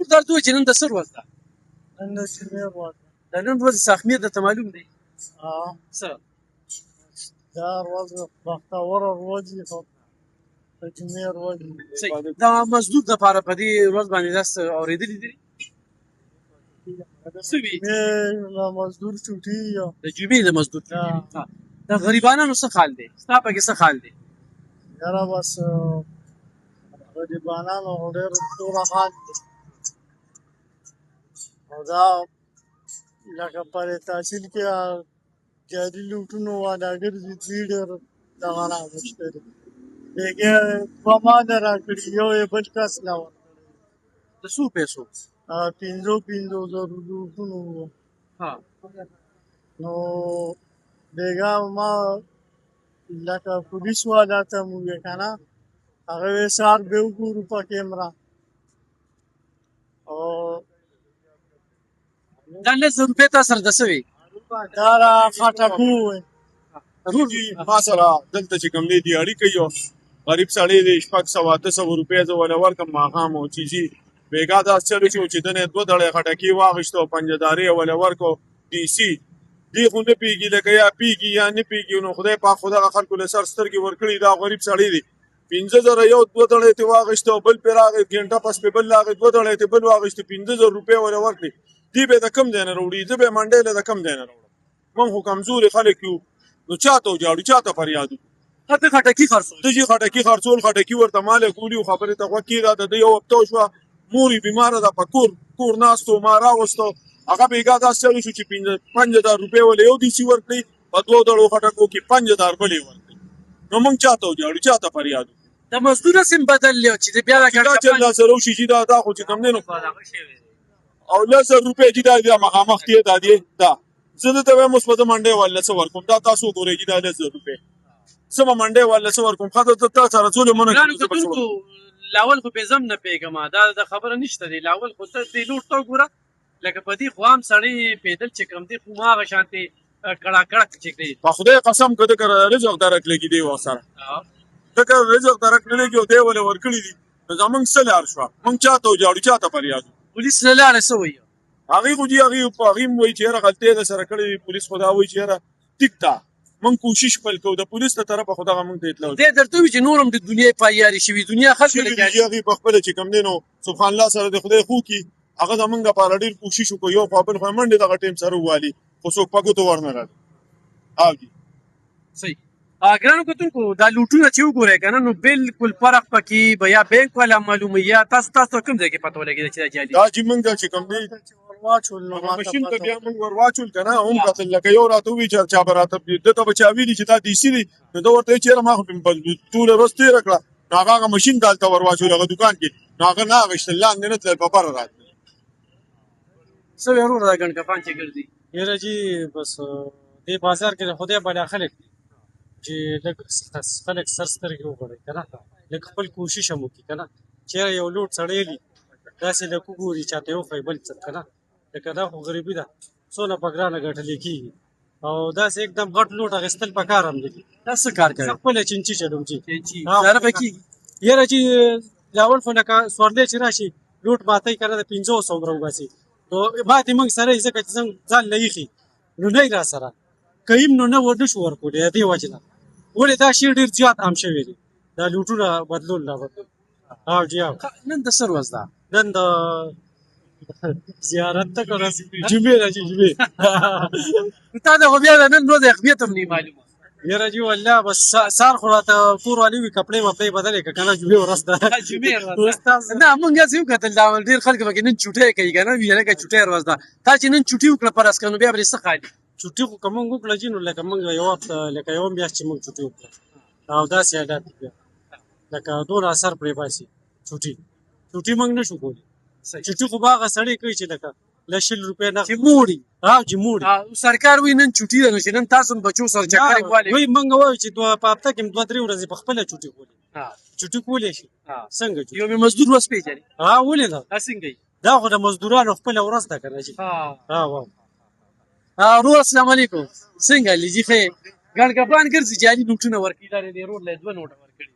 درته وایي چې نن د څه ورځ ده؟ نن د جمعې ورځ ده. د نن ورځې ساختمې درته معلوم دی؟ څه؟ دا ورځ بختوره ورځ وي خو د جمعې ورځ وي. د مزدور دپاره په دې ورځ باندې داسې اورېدلي دي؟ څه وي؟ د مزدور چوټي یا د جمعې د مزدور چوټي. د غریبانو څه حال دی؟ ستا پکې څه حال دی؟ یاره بس غریبانانو ډېر توره حال دی او دا لکه پر تحصیل کې جاري لوټونو وادهګر دي دوی ډېر دغه راغوښته دي بېګې دوه ماده راکړي یو یې بل کس له ورکړی د څو پیسو؟ 5,000 لوټونو وو نو بېګا ما لکه پولیس والا ته مو وې که نه هغه وې سهار به وګورو په کیمره او دا 1,000 روپۍ تا سره د څه وي؟ دا را خټکو وې ما سره دلته چې کوم دی اړیکه یو غریب سړی دی 600-800 روپۍ زه ورله ورکړم ماښام او چیزي بېګا داسې چلو شو چې دنې 2 دړۍ خټکي واخیستو پنجهداري یې ورله ورکړو ډي سي دی خو نه پوهېږي لکه یا پوهېږي یا نه پوهېږي نو خدای پاک خو دغه خلکو له سر سترګې ورکړي دا غریب سړی دی 15,000 یو 2 دړۍ ترې واخیستو بل پرې راغی ګنټه پس پې بل راغی 2 دړۍ ترې بل واخیستې 15,000 روپۍ ورله ورکړې دی به د کم ځای نه راوړي زه به یې منډی له د کم ځای نه راوړم موږ خو کمزوري خلک یو نو چاته وجاړو چاته فریاد وکړو ته خټکي خرڅول؟ ته چې خټکي خرڅول خټکي ورته مالې کولي خو خبرې ته غوږ کېږده د ده یو هفته وشوه مور یې بیماره ده په کور ناست و ما راوستو هغه بېګا داسې چلو شو چې 5,000 روپۍ ولې یو دیسي ورکړي په 2 دړو خټکو کې 5,000 بل یې ورکړي نو موږ چاته وجاړو چاته فریاد وکړو د مزدور سیم بدل دی چې بیا د چې دا چل را سره وشي چې دا خو چې کوم دی نو او 1,000 روپۍ چې دا بیا مخامخ کې دا دی دا زه دته وایم اوس به زه منډۍ واله څه ورکوم دا تاسو وګورئ چې دا 1,000 روپۍ څه به منډۍ واله څه ورکوم ښه ته تا سره څولې منه لاول خو بېزم نه پوهېږم دا د خبره نشته دی لاول خو ته دې لوټ ته وګوره لکه په دې خو عام سړی پیدل چې کوم دی خو هماغه شانتې کړاکړک چې دی په خدای قسم که ده که رزق درک لګي دی ورسره ته که رزق درک نه لګي او دی ولې ورکړي دي نو زموږ څه لار شوه موږ چاته وجاړو چاته فریاد پولیس له لارې څه وایي هغې خو دي هغې هم وایي چې یاره غلطۍ ده سره کړې پولیس خو دا وایي چې یاره ټیک ده موږ کوشش خپل کوو د پولیس له طرفه خو دغه موږ ته اطلاع دی درته وایي چې نور هم د دنیا پایارې شوي دنیا خلک هغې په خپله چې کوم دی نو سبحان الله سره د خدای خو کي هغه زمونږ لپاره ډېر کوشش وکړو یو خوا بل خوا منډې دغه ټایم سره ووالي خو څوک په ګوتو ورنه راځي او دي صحیح ګرانو کتونکو دا لوټونه چې وګورئ که نه نو بلکل فرق پکې به یا بینک والا معلوموي یا تاسو کوم ځای کې پته ولګېده چې دا جعلي دا چې موږ چې کوم دی ماشین ته بیا موږ ور واچول که نه هم کتل لکه یو راته ووایي چې چا به راته ده ته به چا ویلي چې دا دیسي دی نو ده ورته وایي چېرې ما خو ټوله ورځ تېره کړه نو هغه ماشین دلته ور واچول هغه دوکان کې نو هغه نه اخېستل لاندې نه تلل په بره راتلل څه وې وروره دا ګڼکپان چې ګرځي یاره جي بس دې بازار کې د خدای بلا خلک دي چې لږ خلک سر سترګې وغړوي که نه لږ خپل کوشش هم وکړي که نه چېرې یو لوټ سړی وي داسې لږ وګوري چاته وښایي بل څه که نه لکه دا خو غریبي ده څونه په ګرانه ګټلې کېږي او داسې एकदम غټ لوټ اخیستل په کار هم دي دا څه کار کوي خپله چینچي چلوم چې داره به کېږي یاره چې لاول خو لکه سورلی چې راشي لوټ ماتی که نه د 500 عمره وباسي نو ماتې موږ سره یې ځکه چې ځان له ایښي نو نه یې را سره کویم نو نه نشو ورکولی د دې وجې نه ولې دا شی ډېر زیات عام شوی دی دا لوټونه بدلون لا بدلون او جی نن د څه ورځ ده نن د زیارت ته که راسي جمعې راځي جمعې تا ته خو بیا د نن ورځ اهمیت هم نه معلومه یاره جي والله بس سار خو راته کور والي وي کپړې وپړې بدلې که که نه جمعې ورځ ده جمعې ورځ نه موږ هسې وکتل دا ډېر خلک پکې نن چوټۍ کوي که نه وي لکه چوټۍ ورځ ده تا چې نن چوټي وکړه فرض کړه نو بیا به دې څه خالي چوټي خو که موږ وکړه جي نو لکه موږ یو وخت لکه یوه میاشت چې موږ چوټي وکړه او داسې حالات دي بیا لکه دونه اثر پرې باسي چوټي موږ نه شو کولی چوټي خو به هغه سړی کوي چې لکه له 100 روپۍ نه چې موړي چې موړي سرکار وایي نن چوټي ده نو چې نن تاسو هم بچو سره چکرې والې وایي موږ وایو چې په هفته کې 2-3 ورځې په خپله چوټي کولی چوټي کولی شي څنګه یو مې مزدور وسپېژني ولې نه څنګه دا خو د مزدورانو خپله ورځ ده که نه جي ورور السلام علیکم څنګه لیجي ښه ګڼکپان ګرځي جعلي نوټونه ورکړي دا دې رور له 2 نوټه ورکړي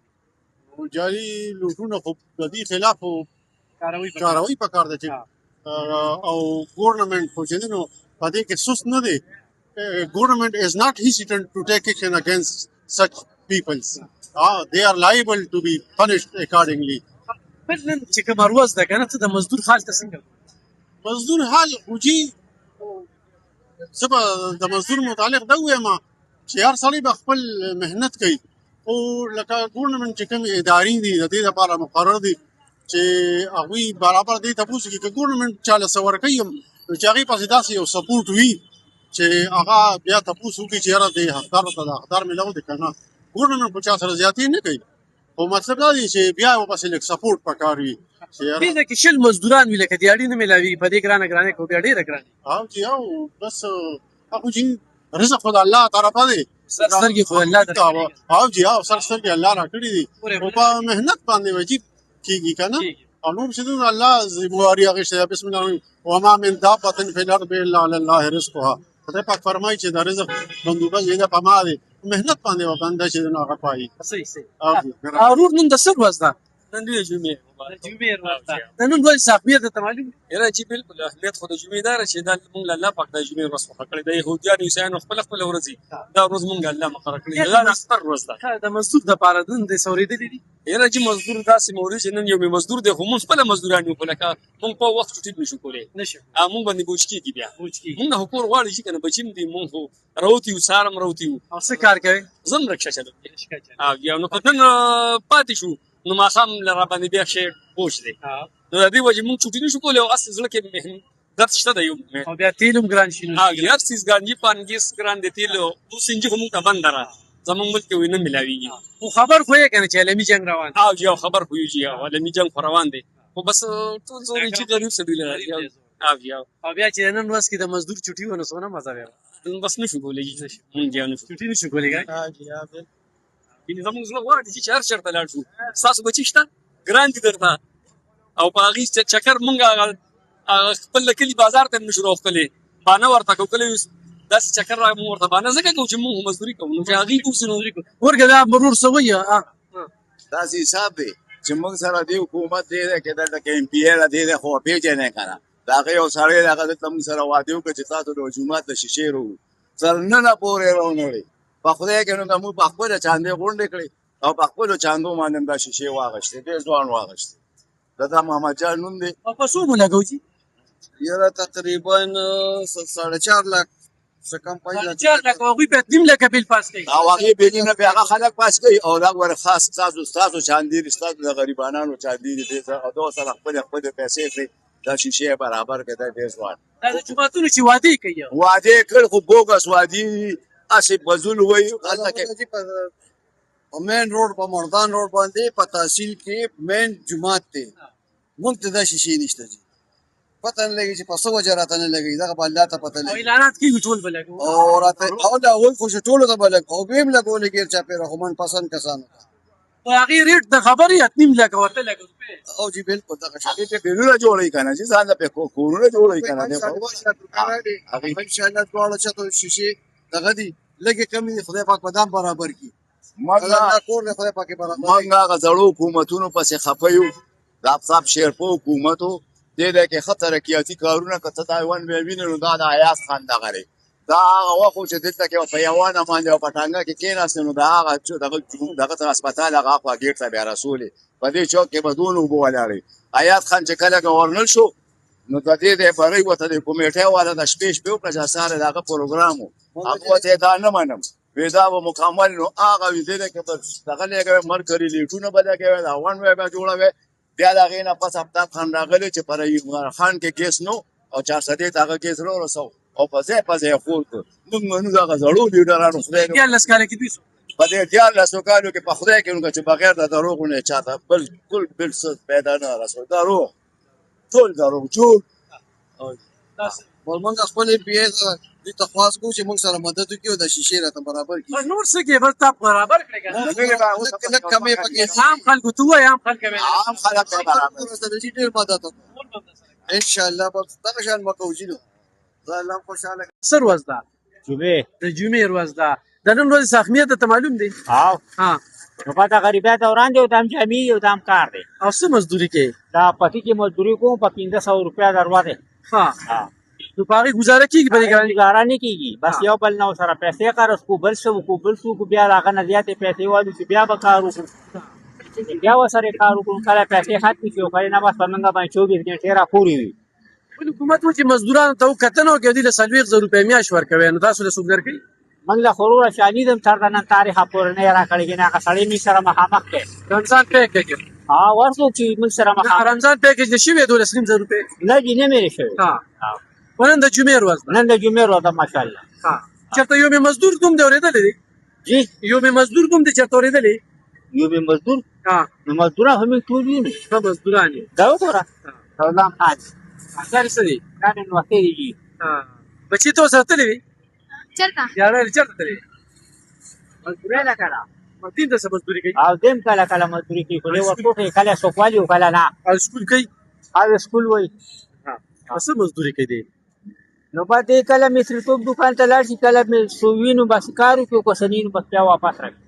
جعلي لوټونه خو د دې خلاف کاروي پکار ده چې او ګورنمنت خو چې نو په دې کې سست نه دی. Government is not hesitant to take action against such peoples. They are liable to be punished accordingly. بل نن چې کوم ورځ ده کنه ته د مزدور حال ته څنګه مزدور حال خو جی زه به د مزدور متعلق دا ووایم چې هر سړی به خپل محنت کوي خو لکه ګورنمنټ چې کومې ادارې دي د دې لپاره مقرر دي چې هغوی برابر دې تپوس کړي که ګورنمنټ چاله څه ورکوي هم نو چې هغې پسې داسې یو سپورټ وي چې هغه بیا تپوس وکړي چې یاره دې حقدار ته د حقدار میلاو دی که نه ګورنمنټ په چا سره زیاتې نه کوي خو مطلب دا دی چې بیا ورپسې لږ سپورټ پکار وي دې ځای کې شل مزدوران وي لکه دیاړي نه میلاوي په دې ګرانه خو بیا ډېره ګرانه او چې او بس هغه چې رزق خو د الله طرفه دی سر سترګې خو الله درکړي او جی او سر سترګې الله راکړي دي خو په محنت باندې وجیب کېږي که نه او نور چې دونه الله ذمواري اخیستې ده. بسم الله الرحمن الرحیم وما من دابة فی الارض الا علی الله رزقها. خدای پاک فرمایي چې د رزق بندوبست یې ده په ما دی محنت باندې به بنده چې دونه هغه پایي. صحیح ورور نن د څه ورځ ده؟ نن د جمعې د جمعې ورځ ده. د نن ورځې څه اهمیت درته معلوم دی؟ یاره چې بالکل اهمیت خو د جمعې دا ده چې دا موږ له الله پاک د جمعې ورځ خوښه کړې ده. یهودیانو عیسایانو خپله ورځ دي دا ورځ موږ الله مقرره کړې ده. دا ستر ورځ ده د مزدور دپاره نن دې څه اورېدلي دي؟ یاره چې مزدور داسې موري چې نن یو مې مزدور دی خو موږ خپله مزدوران یو خو لکه موږ په وخت چټي نشو کولی موږ باندې بوج کېږي بیا موږ نه خو کور غواړي چې که نه بچي م دي موږ خو راوتي یو سهار هم راوتي یو. او څه کار کوې؟ زه هم رکشه چلوم بیا نو که نن پاتې شو نو ماښام له راباندې بیا شی بوج دی نو د دې وجې موږ چوټي نشو کولی او هسې زړه کې درد شته ده یو او بیا تیل هم ګران شي هر څیز ګران دي پانګیس ګران دی تیل اوس انجي خو موږ ته بنده ده زموږ ملک کې نه میلاویږي خو خبر خو یې که نه چې عالمي جنګ روان دی جی او خبر خو یو جي عالمي جنګ خو روان دی خو بس ټول زور یې چې غریب سړي لري او بیا چې نن ورځ کې د مزدور چوټي ونه څونه مزه بیا بس نشو کولی مونږ بیا نشو چوټي نشو کولی ګای یعنې زموږ زړه غواړي چې هر چېرته لاړ شو ستاسو بچي شته ګران دي درته او په هغې چکر مونږ خپل له کلي بازار ته هم نشو راوښتلی بانه ورته کوکلی داسې چکر را مونږ ورته بانه ځکه کوو چې مونږ مزدوري کوو نو چې هغې کوسي نو ورګه دا مرور څه وایي داسې حساب دی چې موږ سره دې حکومت دی دی که دلته کې ایم پي ایله دی دی خو پېژنې که نه د هغه یو سړی دی هغه دلته موږ سره وعدې وکړه چې تاسو د جومات د شیشې راوړو تر ننه پورې راونړئ په خدای کې نو که موږ په خپله چاندې غونډې کړې او په خپلو چاندو باندې هم دا شیشې واغېستې ډېر ځوان واغېستې د دا محمد جان نوم دی او په څو مو لګوي چې یاره تقریبا 4.5 لک څه کم 5 لک 4 لک هغوی بیا 2 لکه بیل پاس کوي او هغې بیلې نه بیا هغه خلک پاس کوي او دا ګوره خاص ستاسو چاندې دي ستاسو د غریبانانو چاندې دي دې او دغه سره خپلې پیسې کړي دا شیشې برابر کړي دا ډېر ځوان دا د جوماتونو چې وعدې کوي وعدې یې کړ خو بوګس وعدې هسې بزول وایي هلته کې په مین روډ په مردان روډ باندې په تحصیل کې مین جومات دی موږ ته دا شیشې نشته جي پته نه لګي چې په څه وجه راته نه لګي دغه به الله ته پته او لګي اعلانات کېږي ټول به لګو او راته او دا هغوی خو چې ټولو ته به لګ او به هم لګولې ګیر چاپېره خو من پسند کسانو ته خو هغې ریټ د خبرې 2 لکه ورته لګو او جي بالکل دغه شی هغې پې بیلونه جوړوي که نه چې ځان له پې کورونه جوړوي که نه انشاءالله دواړه چته شیشې دغه دي لږې کمې دي خدای پاک به دام برابر کړي موږ کور دی خدای پاک برابر موږ هغه زړو حکومتونو پسې خفه یو د افصاب شیرپو حکومتو دې دی کې ښه ترقیاتي کارونه که ته دا ون بیا وینې نو دا د ایاز خان دغه دی دا هغه وخت و چې دلته کې په یوانه باندې او په ټانګه کې کېناستې نو د هغه دغه ته هسپتال هغه اخوا ګېټ ته بیا رسولې په دې چوک کې به دونه اوبه ولاړې ایاز خان چې کله ګورنر شو نو د دې د برۍ ورته د کمیټۍ والا د شپې وکړه چې سهار د هغه پروګرام و هغه ورته یې دا نه منم وی دا به مکمل نو هغه وي دې دی کې به دغه لګوي مرکري لیټونه به لګوي دا ون وی به جوړوي بیا د هغې نه پس افتاب خان راغلی چې پر ایوب خان کې ګیس نو او 400 ته هغه ګیس راورسو او په ځای یې خور کړ موږ منو دغه زړو لیډرانو خدای 14 کاله کې 200 په دې 14 کالو کې په خدای کې نو چې بغیر د دروغو نه چاته بالکل بل څه پیدا نه رسو دروغ ټول دروغ جوړ ولمونږ خپل پی ایس دې ته خواست کوو چې موږ سره مدد وکړي او د شیشې راته برابر کړي نور څه کې بس تاسو برابر کړئ لږ کمې پکې عام خلکو ته وایي عام خلک عام خلک به برابر سره چې ډېر مدد وکړو ان شاء الله بس دغه شان مکو جنو زه الله خوشاله سر ورځ ده جمعې د جمعې ورځ ده د نن ورځې څه اهمیت ته معلوم دی او ها نو پته غریبیت او وړاندې یو دام جامې یو دام کار دی او څه مزدوري کوي دا پټي کې مزدوري کوم په 1500 روپیا دروا دی ها نو په هغې ګزاره کېږي په دې ګرانۍ ګزاره نه کېږي بس یو بل نه ورسره پیسې قرض کړو بل څه وکړو بل څه وکړو بیا د هغه نه زیاتې پیسې والو چې بیا به کار وکړو بیا ورسره یې کار وکړو کله پیسې ختمې شي او کله نه بس په موږ باندې 24 ګنټې راپورې وي ولې حکومت و چې مزدورانو ته وکتنه وکړي دوی له 40,000 روپۍ میاشت ورکوي نو تاسو له څوک درکوي موږ له خروره شاني دم تر نن تاریخه پورې نه راکړی کې نه هغه سړی موږ سره مخامخ دی رمضان پیکج ورڅوک چې موږ سره مخامخ رمضان پیکج د شوی 12,000 روپۍ نه دي نه مېرې شوی نن د جمعې ورځ ده نن د جمعې ورځ ده ماشاءالله چېرته یو مې مزدور دوم دی اورېدلی دی جی یو مې مزدور دوم دی چېرته اورېدلی یو مې مزدور نو مزدوران خو موږ ټول وینو ښه مزدوران یې دا وګوره سلام خان دا څه دی دا نن وختې دي بچي ته ورسره تللی وي چېرته یاړی چېرته تللی مزدورۍ نه کړه دین ته څه مزدوري کوي او دیم کله کله مزدوري کوي خو دې ورکوټې کله سوکوالي او کله نه او سکول کوي او سکول وایي څه مزدوري کوي دی نو پاتې کله مصریتوب دکان ته لاړ شي کله مې سووینو بس کار وکړو که څه نه نو بس بیا واپس راکړي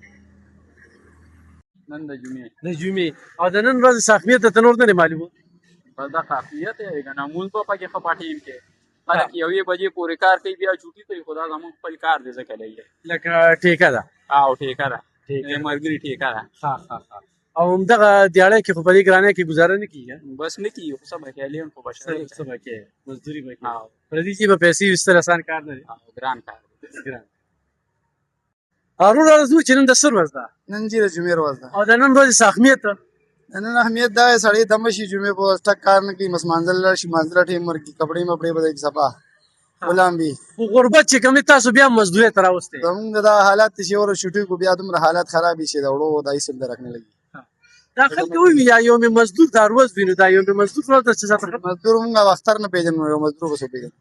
نن د جمعې د جمعې او د نن ورځې ساخمیت ته نور نه دی معلومه بس دا قافیت دی که نه مونځ به پکې ښه په ټیم کې خلک یوې بجې پورې کار کوي بیا چوټي کوي خو دا زموږ خپل کار دی ځکه لګي لکه ټیکه ده او ټیکه ده ملګري ټیکه ده او همدغه دیاړی کې خو په دې ګرانۍ کې ګزاره نه کېږي بس نه کېږي خو څه به خیالي هم خو بشري څه به کوې مزدوري به کوې په دې کې به پیسې ویستل اسان کار نه دی ګران کار هارون ورځ چې نن د څه ورځ ده نن چې د جمعې ورځ ده او د نن ورځې ساخمیت نن اهمیت دا دی سړی دمه شي جمعې په ورځ ټک کار نه کوي بس مانځل لاړ شي مانځله ټیم ورکړي کپړې مپړې به دی صفا غلام وي خو غربت چې کوم دی تاسو بیا مزدورۍ ته راوستئ زمونږ دا حالات چې ور شوټي کو بیا دومره حالات خراب شي دا وړو دای سم درک نه لګي دا خلک وایي یا یو مې مزدور دا ورځ وینو دا یو مې مزدور ورځ ده چې زه ته مزدور مونږ اختر نه پیژنو یو مزدور به پیژنو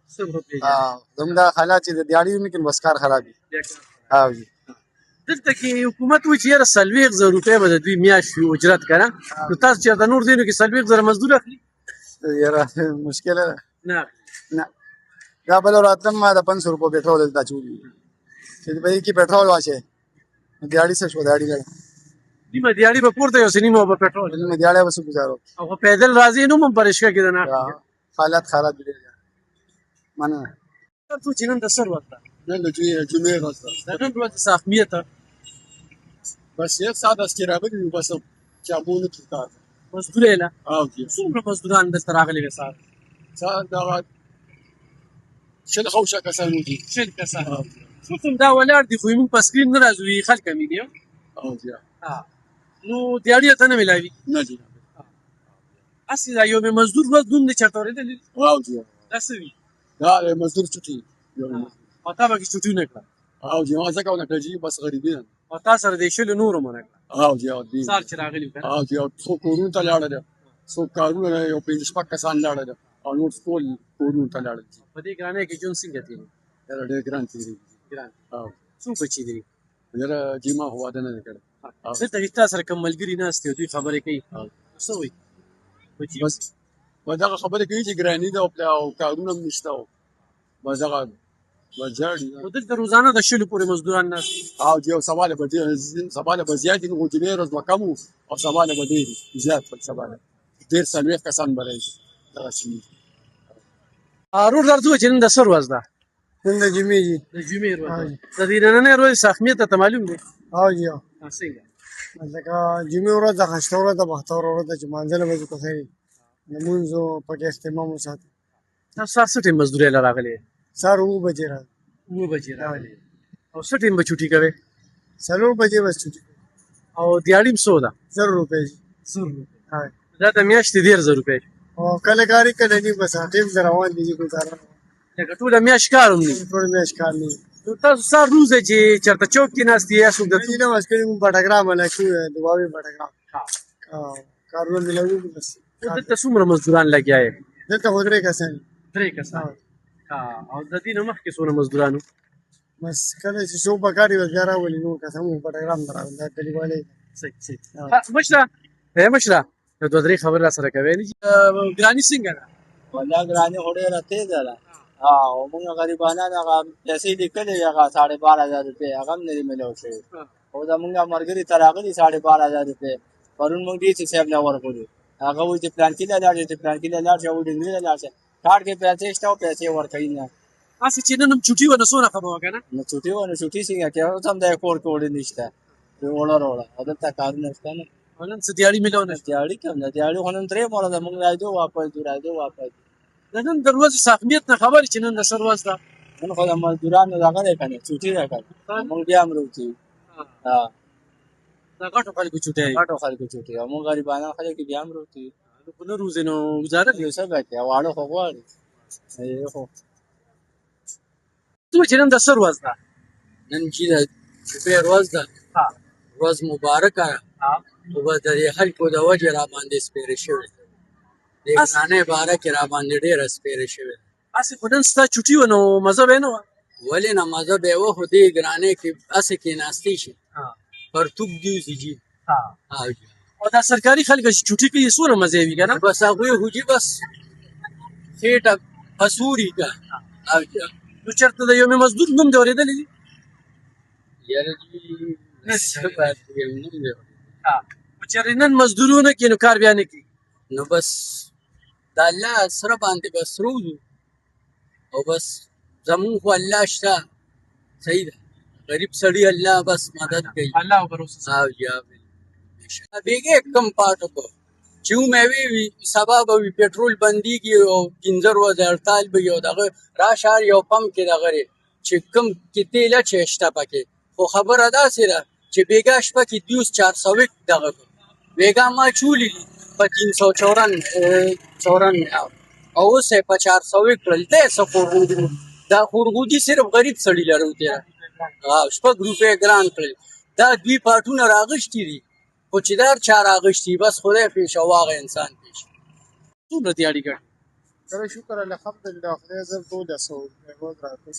زمونږ دا حالات چې د دیاړي لیکن بس کار خراب دي او جی دلته کې حکومت وایي چې یاره 40,000 روپۍ به د دوی میاشت وي اجرت که نه نو تاسو چېرته نور ځایونو کې 40,000 مزدور اخلي یاره مشکله ده نه نه دا بل راتلم ما د 500 روپو پټرول دلته چولي چې په دې کې پټرول واشه دیاړي څه شو دیاړي نه نیمه دیاړي به پورته یو نیمه به پټرول نیمه دیاړي به څه گزارو او پیدل راځي نو هم پرېشکه کې نه حالات خراب دي مننه تاسو چې نن د سر وخت نن د جمعې ورځ ده د نن ورځ ساخمیت بس یک ساعت از که راغلی بس چابونه کې کار مزدورۍ نه او جی څومره مزدوران دلته راغلي وي سهار ساعت دا شل خوشه کسان دي شل کسان څوک هم دا ولاړ دي خو موږ په سکرین نه راځو خلک هم دي او جی نو دیاړي ته نه ملاوي نه جی اصلي دا یو مې مزدور ورځ دوم دی چېرته اورېدلی او جی دا څه وي دا مزدور چټي او تا به کې چوټي نه کړه او جی ما ځکه ونه کړی بس غریبي او تا سره د شلو نورو منه کړه او جی او دی سهار چې راغلي وو او جی او څو کورونو ته لاړل څو کارونه یو 5 کسان لاړل او نور ټول کورونو ته لاړل په دې ګرانۍ کې ژوند څنګه تېرېږي دا ډېر ګران تیری ګران او څو بچي دي یاره جیما هوا ده نه کړ دلته چې تا سره کوم ملګري ناست دي دوی خبرې کوي څه وایي بچي بس دا خبره کوي چې ګرانی ده او کارونه هم نشته بس هغه بجاړي نو دلته روزانه د شلو پورې مزدوران ناست او جو سوال به زیات دي نو جمعې ورځ به کم او سوال به ډېر زیات په سوال ډېر څلوېښت کسان به راځي دغه شي هارون راځو چې نن د څه ورځ ده نن د جمعې دي د جمعې ورځ د دې نننۍ ورځې ساخمیت ته معلوم دی او جی څنګه لکه جمعې ورځ د خشته ورځ د بختور ورځ چې مانځله به کو خیر لمونځو پکې اهتمام وساتي تاسو سهار څه ټیم مزدورۍ له راغلې سهار 9 بجې راځي 9 بجې راغلې او څه ټیم به چوټي کوې 4 بجې بس چوټي او دیاړي م څو ده 0 روپۍ 100 روپۍ دا د میاشتې 1,000 روپۍ او کله کاری کله نه بس ټیم روان دي ګزاره لکه ټوله میاشت کار هم نه ټول میاش کار نه نو تاسو سهار روزه چې چېرته چوک کې ناست یې یا څوک درته نه مسکري مو بټګرام نه شو دواوی بټګرام کارونه ملوي بس دلته څومره مزدوران لګیا یې دلته خو 3 کسان 3 کسان او د دې نه مخکې څونه مزدورانو بس کله چې شو بکاري وغیرہ ولې نو کسان مو بټګرام درا دا کلیوالې مشره مشره یو دوه درې خبرې راسره کوې ګراني څنګه ده والله ګراني خو ډېره تېزه ده او موږ غریبانان هغه پیسې لیکلې هغه 12,500 روپۍ هغه هم نه دي میلاو شوي او زمونږ ملګري ته راغلي 12,500 روپۍ پرون موږ ډي سي صاحب له ورکړو هغه وایي چې پلان کې لاړ شي پلان کې لاړ شي او ډنګري لاړ شي کارت کې پیسې شته او پیسې ورکوي نه هسې چې نن هم چوټي ونه څونه خبره وکړه نه نو چوټي ونه چوټي څنګه کې اوس هم د کور کې وړي نشته وړه دلته کارونه شته نه نن څه دیاړي میلاو نه دیاړي کوم نه دیاړي خو نن درې مره ده موږ راځو واپس د نن د ورځې صاحبیت نه خبرې چې نن د سر ورځ ده نن خو د مزدورانو دغه دی که نه چوټي ده که نه موږ بیا هم روکي د غټو خلکو چوټی غټو خلکو چوټي او موږ غریبانه خلک یې بیا هم روکي خو نه روزي نو ګزاره یو څه ګټي واړه خو غواړي خو څه چې نن د سر ورځ ده نن چې د شپې ورځ ده ورځ مبارکه خو به د دې خلکو د وجې را باندې سپېرې شوې د ګرانۍ باره کې را باندې ډېره سپېرې شوې هسې خو نن ستا چوټي وه نو مزه به یې نه وه ولې نه مزه به یې وه خو دې ګرانۍ کې هسې کېناستې شي پرتوګ دي اوسي جي او دا سرکاري خلک چې چوټي کوي څونه مزه یې وي که نه بس هغوی خو جي بس خېټه پسوري که نو چېرته د یو مزدور نوم دې اورېدلی دي یاره جي څه باید ویم نوم دی خو چېرې نن مزدوري ونه کړي نو کار بیا نه کړي نو بس د الله سره باندې بس روزو او بس زمونږ خو الله شته صحیح ده غریب سړي الله بس مدد کوي الله بروسه بیګې کم پاټو کو چې مې وی سبا به پټرول بنديږي او 15 ورځې هړتال به یو دغه راشار یو پم کې دغه چې کم کې تیل چې شته پکې خو خبره ده سره چې بیګا شپه کې 2400 دغه بیګا ما چولی په 354 او سه په 400 کړل ته سفورګو دا خورګودي صرف غریب سړی لرو ته شپږ روپۍ ګران کړل دا دوی پاټونه راغشتي دي خو چې دا چا راغشتي بس خدای پیش او هغه انسان پیش څومره دیاړي ګټ سره شکر الحمدلله خدای زر 1200 روز راکړي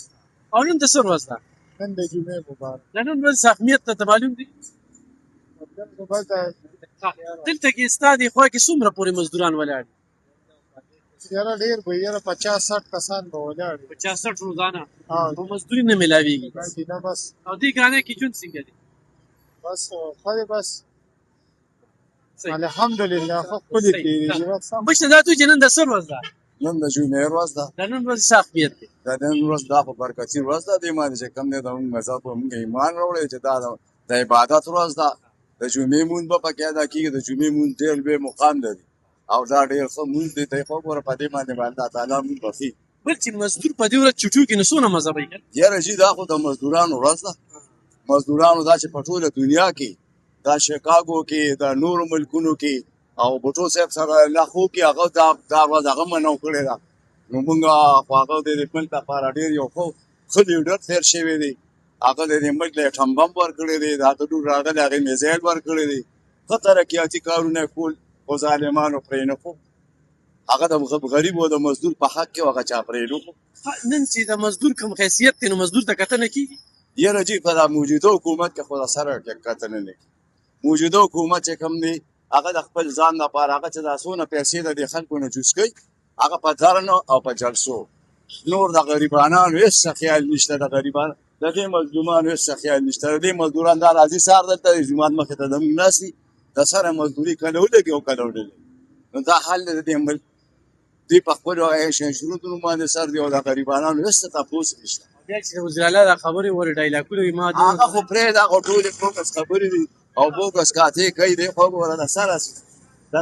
او نن د سر ورځ ده نن د جمعې مبارک د نن ورځ صاحبیت ته معلوم دي دلته کې ستا دې خوا کې څومره پورې مزدوران ولاړ دي یاره ډېر به یاره 50-60 کسان به ولاړ دي 50-60 روزانه او مزدوري نه میلاویږي نه بس او دې ګرانۍ کې ژوند څنګه دی بس خو بس الحمدلله خو کلی تیریږي بشته دا چې نن د سر ورځ ده نن د جمعې ورځ ده د نن ورځ صاحبیت دی د نن ورځ دا په برکتي ورځ ده دې باندې چې کوم دی د موږ مذهب په موږ ایمان راوړی چې دا د عبادت ورځ ده د جمعې مونځ به پکې ادا کېږي د جمعې مونځ ډېر لوی مقام لري او دا ډېر ښه مونځ دی ته یې خو ګوره په دې باندې به الله تعالی مونږ بخي بل چې مزدور په دې ورځ چوټو کې نو څونه مزه به یې یاره جي دا خو د مزدورانو ورځ ده مزدورانو دا چې په ټوله دنیا کې دا شیکاګو کې د نورو ملکونو کې او بوټو صاحب سره لاخو کې هغه دا ورځ هغه منو کړې ده نو مونږ خو هغه د دې ملک لپاره ډېر یو ښه لیډر تېر شوی دی هغه د دې ملک له ټم بم ورکړی دی د هغه ډور راغلی هغې میزایل ورکړی دی ښه ترقیاتي کارونه یې کول خو ظالمانو پرې نه کړو هغه د غریب او د مزدور په حق کې هغه چا پرې نه کړو نن چې د مزدور کوم حیثیت دی نو مزدور ته کتنه کېږي یاره جي په دا موجوده حکومت کې خو د سره کتنه نه کېږي موجوده حکومت چې کوم دی هغه د خپل ځان لپاره هغه چې دا څونه پیسې د دې خلکو نه جوز کوي هغه په دارنو او په جلسو نور د غریبانو هېڅ خیال نشته د غریبانو د دې مظلومانو هېڅ خیال نشته د دې مزدوران دا راځي سهار دلته د جومات مخې ته زموږ ناست دي د سره مزدوري کله ولګي او کله ولګي نو دا حل دی د دې ملک دوی په خپلو شروطونو باندې سر دي او د غریبانو هېڅ تپوس نشته بیا چې وزیر اعلی دا خبرې ورې ډایلاګونه وي ما هغه خو پرېږده هغه ټولې بوګس خبرې دي او بوګس قاطع کوي دی خو ګوره د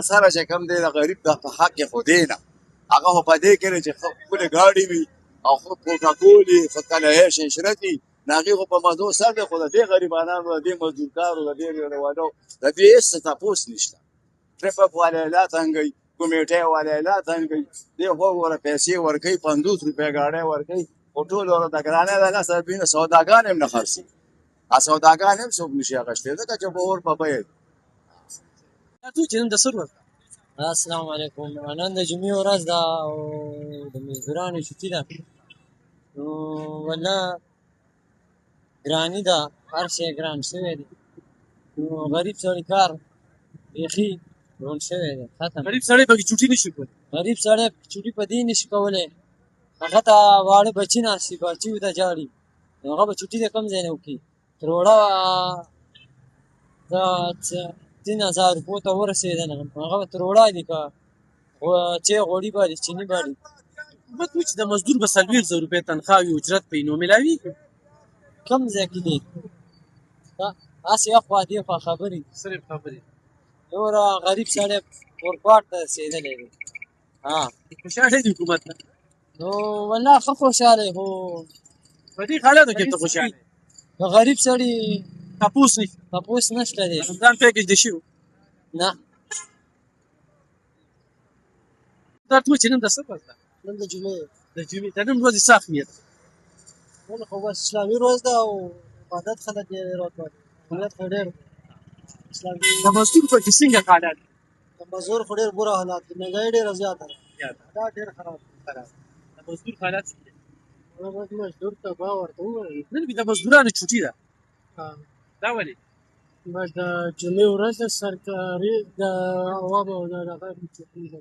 سره چې کوم دی د غریب د په حق کې خو دی نه هغه خو په دې کې دی چې ښکلې ګاډي وي او ښه پروټوکول وي ښه کله عیش عشرت وي نو هغې خو په مزو سر دی خو د دې غریبانانو د دې مزدورکارو د دې روادو د دې هېڅ تپوس نشته ټرفک والا اعلان تنګوي کمیټۍ والا اعلان تنګوي دې خو ګوره پیسې ورکوي 50 روپۍ ګاډۍ ورکوي خو ټول ورته د ګرانۍ د لاسه بینه سوداګان هم نه خرڅي سوداګان هم څوک نشي اخیستی ځکه چې په اور په بیه چې نن د سر ورځ السلام علیکم نن د جمعې ورځ ده او د مزدورانو چھټي ده نو والله ګراني ده هر شی ګران شوی دی نو غریب سړی کار بیخي روڼ شوی دی ختم غریب سړی پکې چوټي نشي کولی غریب سړی چوټي په دې نشي کولی هغه ته واړه بچي ناست دي بچي ورته ژاړي نو هغه به چوټي د کوم ځای نه وکړي تر وړه دا 3000 روپو ته ورسېدنه هغه به تر وړاندې که چې غوړي باندې چیني باندې حکومت وایي چې د مزدور به 40,000 روپۍ تنخوا وي اجرت په نو ملاویږي کم ځای کې دی هسې اخوا دېخوا خبرې صرف خبرې نوره غریب سړی اورپاټ ته رسېدلی دی خوشحاله دي حکومت نه نو والله ښه خوشحاله خو په دې حالاتو کې ته خوشحاله د غریب سړي تپوس نه تپوس نشته دی رمضان پیکج دې شوي نه دا ته چې نن د څه ورځ ده نن د جمعې د جمعې د نن ورځې څه اهمیت نن خو بس اسلامي ورځ ده او عبادت خلک یې راوړي ملت خو ډېر اسلامي د مزدور په کې څنګه حالات د مزدور خو ډېر بوره حالات دي مهنګايي ډېره زیاته ده دا ډېر خراب د مزدور حالات څه دي هغه باید مزدور ته به ورته ووایي نن د مزدورانو چوټي ده دا ولې بس د جمعې ورځ د سرکاري د عوامو د هغه چوټي ده